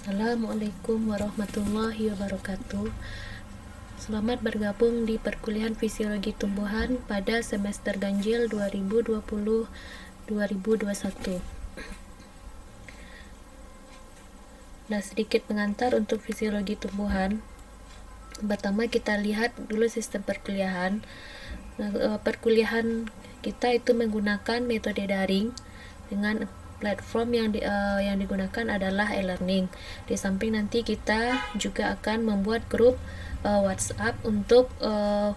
Assalamualaikum warahmatullahi wabarakatuh. Selamat bergabung di perkuliahan Fisiologi Tumbuhan pada semester ganjil 2020-2021. Nah, sedikit pengantar untuk fisiologi tumbuhan. Pertama kita lihat dulu sistem perkuliahan. Nah, perkuliahan kita itu menggunakan metode daring dengan platform yang digunakan adalah e-learning. Di samping nanti kita juga akan membuat grup WhatsApp untuk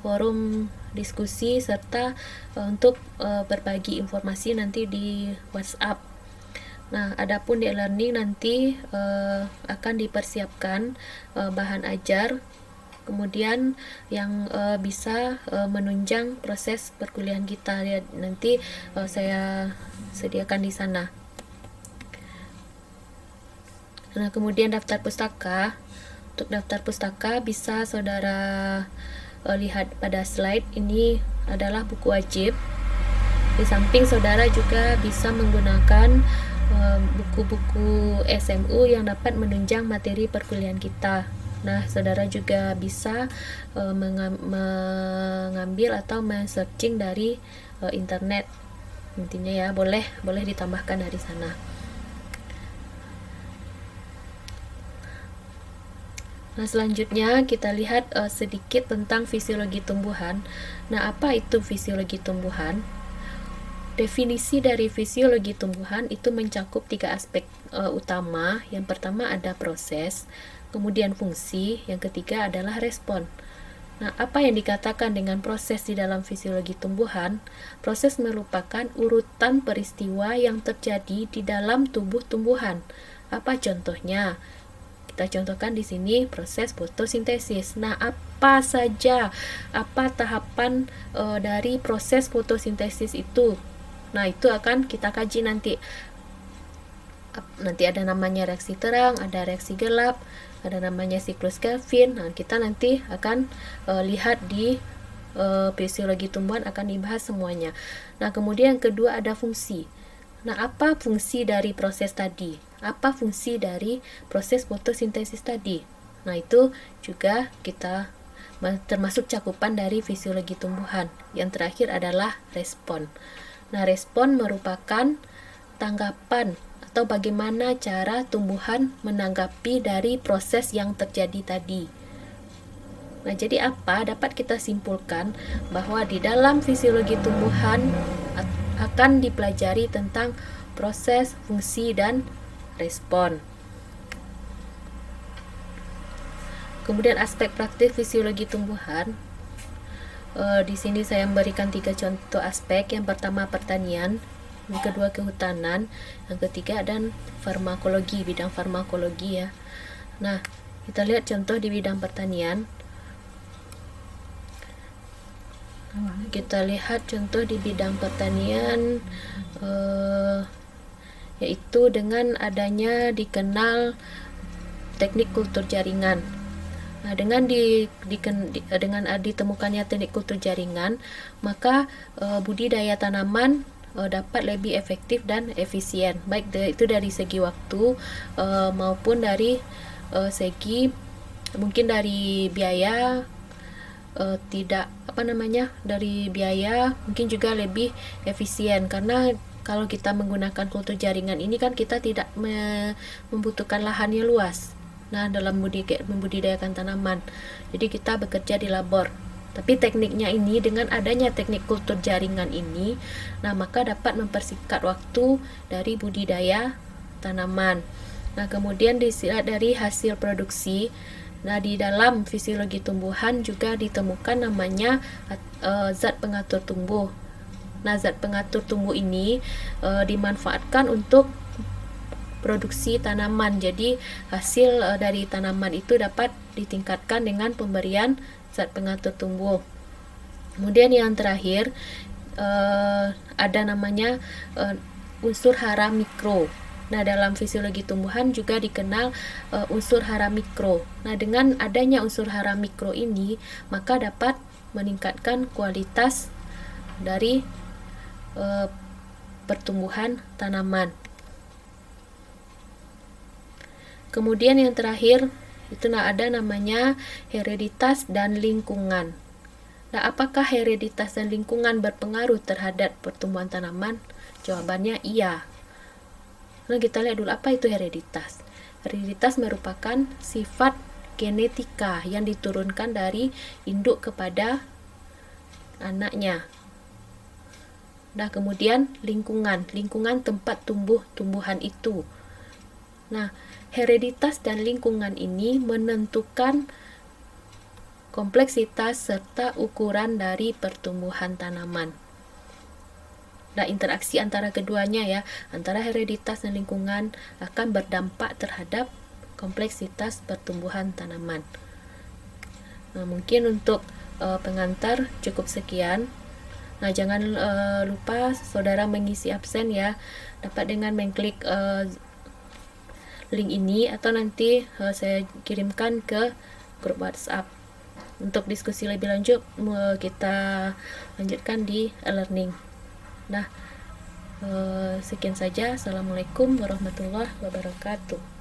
forum diskusi serta untuk berbagi informasi nanti di WhatsApp. Nah, adapun di e-learning nanti akan dipersiapkan bahan ajar, kemudian yang bisa menunjang proses perkuliahan kita. Nanti saya sediakan di sana. Nah, kemudian daftar pustaka. Untuk daftar pustaka bisa saudara lihat pada slide. Ini adalah buku wajib. Di samping saudara juga bisa menggunakan buku-buku SMU yang dapat menunjang materi perkuliahan kita. Nah, saudara juga bisa mengambil atau men-searching dari internet. Intinya ya, boleh ditambahkan dari sana. Nah, selanjutnya kita lihat sedikit tentang fisiologi tumbuhan. Nah, apa itu fisiologi tumbuhan? Definisi dari fisiologi tumbuhan itu mencakup 3 aspek utama. Yang pertama ada proses, kemudian fungsi, yang ketiga adalah respon. Nah, apa yang dikatakan dengan proses di dalam fisiologi tumbuhan? Proses merupakan urutan peristiwa yang terjadi di dalam tubuh tumbuhan. Apa contohnya? Kita contohkan di sini proses fotosintesis. Nah, apa tahapan dari proses fotosintesis itu? Nah, itu akan kita kaji nanti. Nanti ada namanya reaksi terang, ada reaksi gelap, ada namanya siklus Calvin. Nah, kita nanti akan lihat di fisiologi tumbuhan akan dibahas semuanya. Nah, kemudian yang kedua ada fungsi. Nah, apa fungsi dari proses tadi? Apa fungsi dari proses fotosintesis tadi? Nah, itu juga kita termasuk cakupan dari fisiologi tumbuhan. Yang terakhir adalah respon. Nah, respon merupakan tanggapan atau bagaimana cara tumbuhan menanggapi dari proses yang terjadi tadi. Nah, jadi apa dapat kita simpulkan bahwa di dalam fisiologi tumbuhan akan dipelajari tentang proses, fungsi, dan respon. Kemudian aspek praktik fisiologi tumbuhan. Di sini saya memberikan 3 contoh aspek. Yang pertama pertanian, yang kedua kehutanan, yang ketiga dan farmakologi, bidang farmakologi ya. Nah, kita lihat contoh di bidang pertanian. Kita lihat contoh di bidang pertanian yaitu dengan adanya dikenal teknik kultur jaringan. Nah, dengan ditemukannya teknik kultur jaringan, maka budidaya tanaman dapat lebih efektif dan efisien, baik itu dari segi waktu maupun dari segi mungkin dari biaya. Dari biaya mungkin juga lebih efisien, karena kalau kita menggunakan kultur jaringan ini kan kita tidak membutuhkan lahannya luas. Nah, dalam membudidayakan tanaman, jadi kita bekerja di labor. Tapi tekniknya ini, dengan adanya teknik kultur jaringan ini, nah maka dapat mempersingkat waktu dari budidaya tanaman. Nah, kemudian dilihat dari hasil produksi. Nah, di dalam fisiologi tumbuhan juga ditemukan namanya zat pengatur tumbuh. Nah, zat pengatur tumbuh ini dimanfaatkan untuk produksi tanaman. Jadi, hasil dari tanaman itu dapat ditingkatkan dengan pemberian zat pengatur tumbuh. Kemudian yang terakhir ada namanya unsur hara mikro. Nah, dalam fisiologi tumbuhan juga dikenal unsur hara mikro. Nah, dengan adanya unsur hara mikro ini, maka dapat meningkatkan kualitas dari pertumbuhan tanaman. Kemudian yang terakhir itu ada namanya hereditas dan lingkungan. Nah, apakah hereditas dan lingkungan berpengaruh terhadap pertumbuhan tanaman? Jawabannya iya. Nah, kita lihat dulu apa itu hereditas. Hereditas merupakan sifat genetika yang diturunkan dari induk kepada anaknya. Nah, kemudian lingkungan tempat tumbuhan itu. Nah, hereditas dan lingkungan ini menentukan kompleksitas serta ukuran dari pertumbuhan tanaman. Nah, interaksi antara keduanya ya, antara hereditas dan lingkungan akan berdampak terhadap kompleksitas pertumbuhan tanaman. Nah, mungkin untuk pengantar cukup sekian. Nah, jangan lupa saudara mengisi absen ya, dapat dengan mengklik link ini atau nanti saya kirimkan ke grup WhatsApp. Untuk diskusi lebih lanjut kita lanjutkan di e-learning. Nah, sekian saja. Assalamualaikum warahmatullahi wabarakatuh.